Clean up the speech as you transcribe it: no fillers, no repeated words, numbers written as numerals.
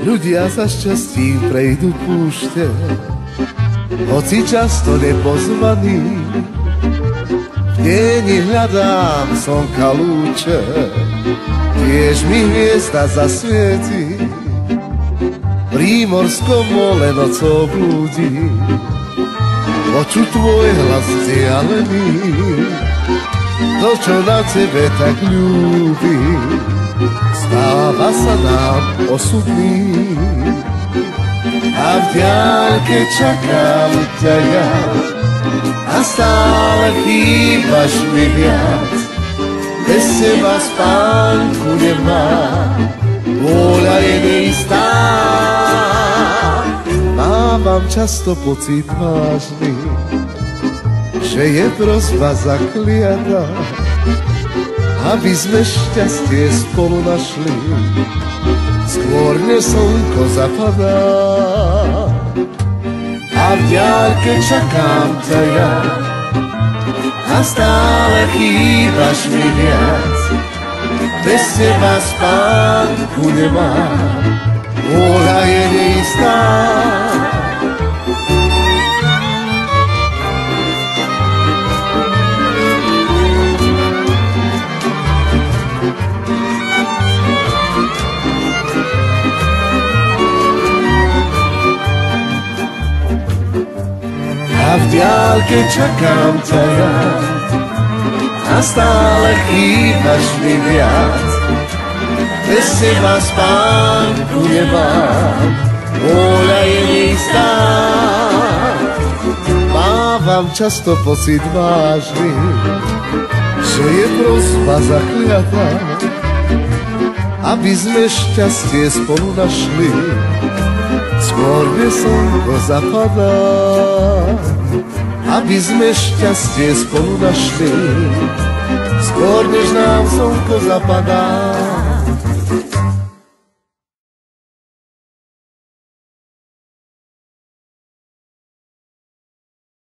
Ľudia za šťastím prejdú púšte, hoci často nepozvaní. V tieni hľadám slnka lúče, tiež mi hviezda zasvieti. Prímorskom mole nocou blúdi, počuť tvoj hlas vzdialený. To, čo na tebe tak ľúbi, stáva sa nám osudným. A v diaľke čakám ťa ja, a stále chýbaš mi viac. Bez teba spánku nemám, vôľa je neistá. Mávam často pocit vážny, že je prosba zakliatá, aby sme šťastie spolu našli, skôr než slnko zapadá. A v diaľke čakám ťa ja, a stále chýbaš mi viac. Bez teba spánku nemám, vôľa je neistá. A v diaľke čakám ťa ja, a stále chýbaš mi viac. Bez teba spánku nemám, vôľa je neistá. Mávam často pocit vážny, že je prosba zakliatá, aby sme šťastie spolu našli, skôr než slnko zapadá. Aby sme šťastie spolu našli, skôr než nám slnko zapadá.